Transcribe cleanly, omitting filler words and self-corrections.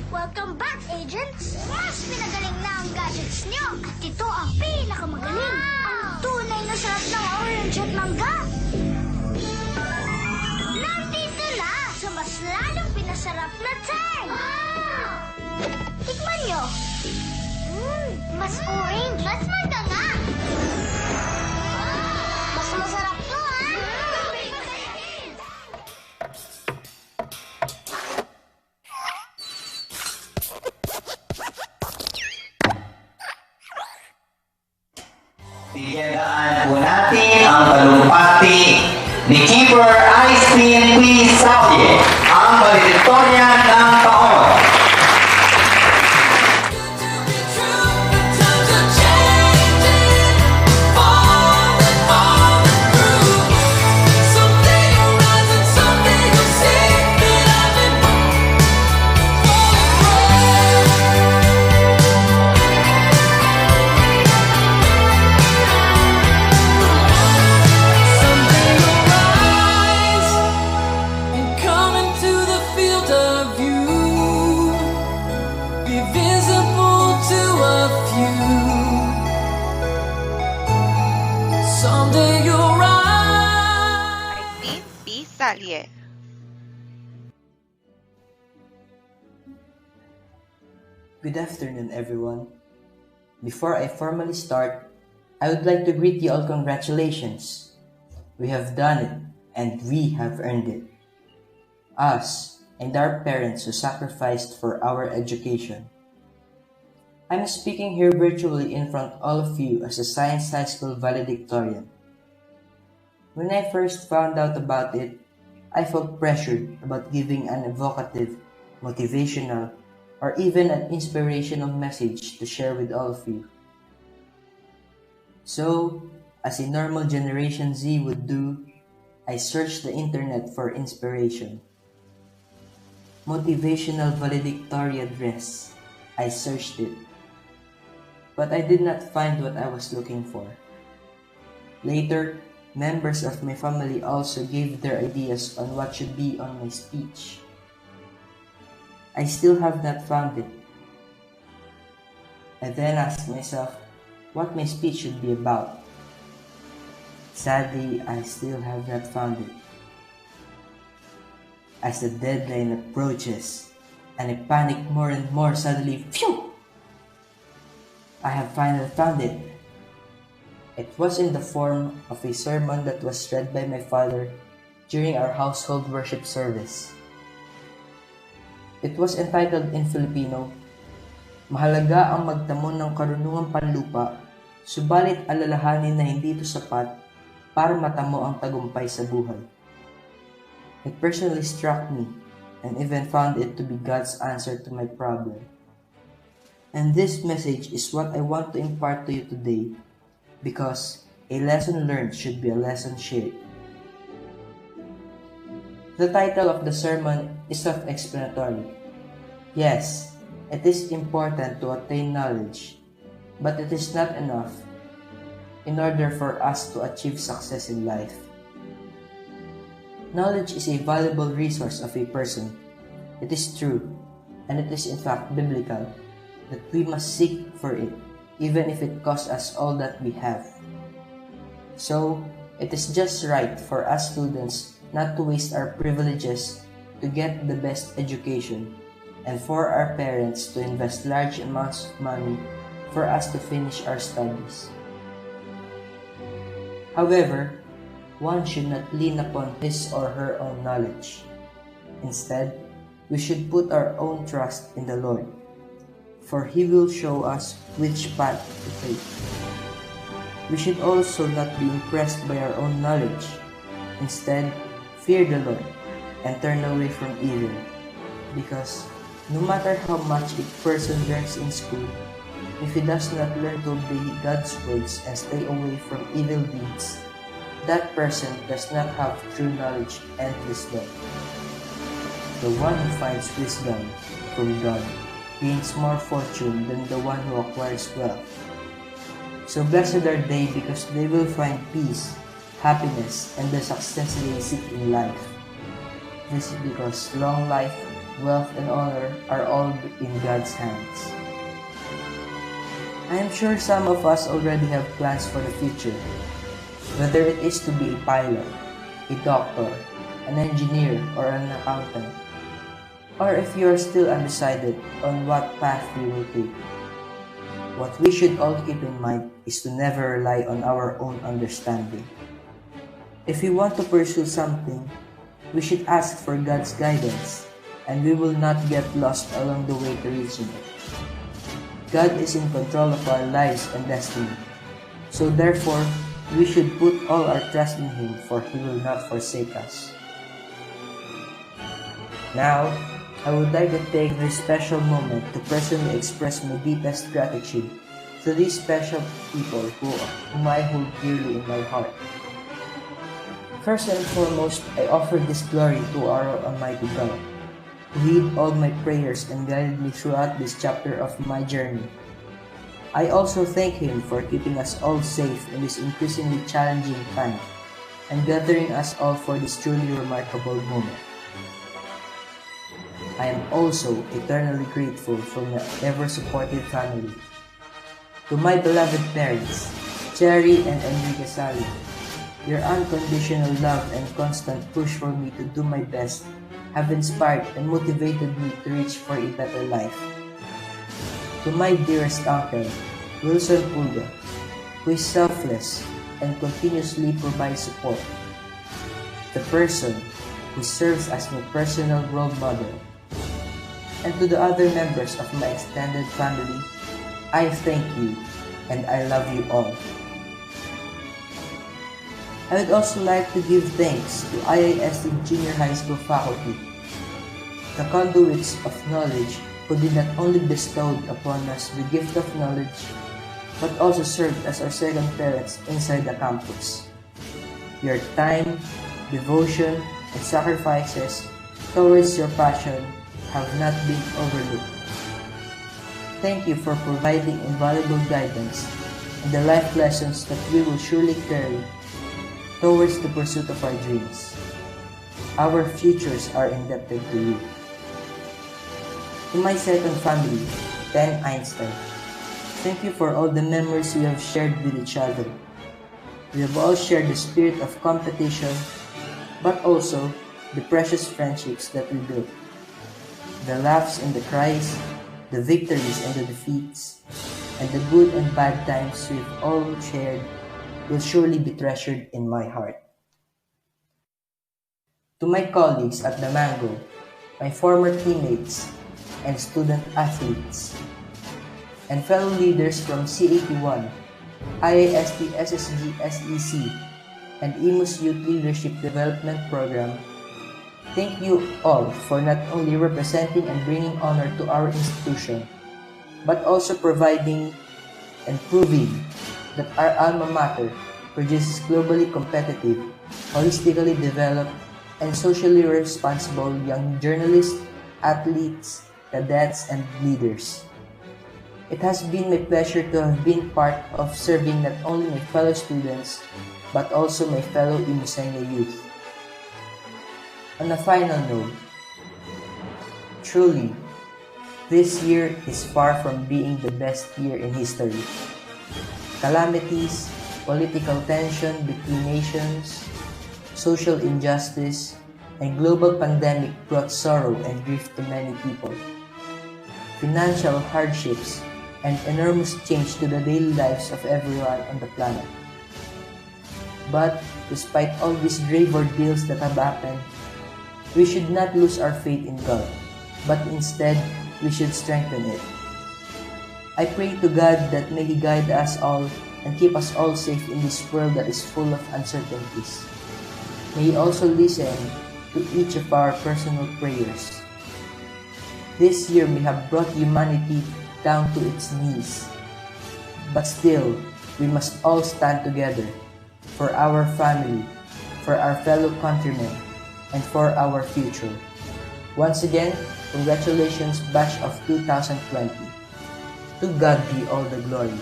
Welcome back, agents! Mas pinagaling na ang gadgets nyo at ito ang pinakamagaling. Ang tunay na sarap ng orange at mangga. Nandito na sa mas lalong pinasarap na turn. Tikman nyo. Mas orange, mas mangga nga. Mas masarap to, ha? Tiyandaan po natin ang talumpati ni Keeper Ice Cream S.Y, ang valedictorian ng taon. Someday you'll rise. S.Y. Good afternoon, everyone. Before I formally start, I would like to greet you all congratulations. We have done it, and we have earned it. Us and our parents who sacrificed for our education. I'm speaking here virtually in front of all of you as a Science High School valedictorian. When I first found out about it, I felt pressured about giving an evocative, motivational, or even an inspirational message to share with all of you. So, as a normal Generation Z would do, I searched the internet for inspiration. Motivational valedictorian address. I searched it. But I did not find what I was looking for. Later, members of my family also gave their ideas on what should be on my speech. I still have not found it. I then asked myself what my speech should be about. Sadly, I still have not found it. As the deadline approaches, and I panic more and more, suddenly, phew! I have finally found it. It was in the form of a sermon that was read by my father during our household worship service. It was entitled in Filipino, "Mahalaga ang magtamo ng karunungang panlupa, subalit alalahanin na hindi ito sapat para matamo ang tagumpay sa buhay." It personally struck me and even found it to be God's answer to my problem. And this message is what I want to impart to you today, because a lesson learned should be a lesson shared. The title of the sermon is self-explanatory. Yes, it is important to attain knowledge, but it is not enough in order for us to achieve success in life. Knowledge is a valuable resource of a person. It is true, and it is in fact biblical, that we must seek for it, even if it costs us all that we have. So, it is just right for us students not to waste our privileges to get the best education, and for our parents to invest large amounts of money for us to finish our studies. However, one should not lean upon his or her own knowledge. Instead, we should put our own trust in the Lord, for He will show us which path to take. We should also not be impressed by our own knowledge. Instead, fear the Lord and turn away from evil, because no matter how much a person learns in school, if he does not learn to obey God's words and stay away from evil deeds, that person does not have true knowledge and wisdom. The one who finds wisdom from God gains more fortune than the one who acquires wealth. So blessed are they, because they will find peace, happiness, and the success they seek in life. This is because long life, wealth, and honor are all in God's hands. I am sure some of us already have plans for the future, whether it is to be a pilot, a doctor, an engineer, or an accountant, or if you are still undecided on what path you will take. What we should all keep in mind is to never rely on our own understanding. If we want to pursue something, we should ask for God's guidance, and we will not get lost along the way to reaching it. God is in control of our lives and destiny, so therefore, we should put all our trust in Him, for He will not forsake us. Now, I would like to take this special moment to personally express my deepest gratitude to these special people whom I hold dearly in my heart. First and foremost, I offer this glory to our Almighty God, who heard all my prayers and guided me throughout this chapter of my journey. I also thank Him for keeping us all safe in this increasingly challenging time and gathering us all for this truly remarkable moment. I am also eternally grateful for my ever-supportive family. To my beloved parents, Cherry and Enrique Sally, your unconditional love and constant push for me to do my best have inspired and motivated me to reach for a better life. To my dearest uncle, Wilson Pulga, who is selfless and continuously provides support. The person who serves as my personal role model. And to the other members of my extended family, I thank you and I love you all. I would also like to give thanks to IISD Junior High School faculty, the conduits of knowledge who did not only bestow upon us the gift of knowledge, but also served as our second parents inside the campus. Your time, devotion, and sacrifices towards your passion have not been overlooked. Thank you for providing invaluable guidance and the life lessons that we will surely carry towards the pursuit of our dreams. Our futures are indebted to you. To my second family, Ben Einstein, thank you for all the memories we have shared with each other. We have all shared the spirit of competition, but also the precious friendships that we built. The laughs and the cries, the victories and the defeats, and the good and bad times we've all shared will surely be treasured in my heart. To my colleagues at the Mango, my former teammates and student athletes, and fellow leaders from C81, IIST SSG SEC, and IMUS Youth Leadership Development Program, thank you all for not only representing and bringing honor to our institution, but also providing and proving that our alma mater produces globally competitive, holistically developed, and socially responsible young journalists, athletes, cadets, and leaders. It has been my pleasure to have been part of serving not only my fellow students, but also my fellow Imusenya youth. On a final note, truly, this year is far from being the best year in history. Calamities, political tension between nations, social injustice, and global pandemic brought sorrow and grief to many people. Financial hardships and enormous change to the daily lives of everyone on the planet. But despite all these grave ordeals that have happened, we should not lose our faith in God, but instead, we should strengthen it. I pray to God that may He guide us all and keep us all safe in this world that is full of uncertainties. May He also listen to each of our personal prayers. This year may have brought humanity down to its knees, but still, we must all stand together for our family, for our fellow countrymen, and for our future. Once again, congratulations Batch of 2020. To God be all the glory.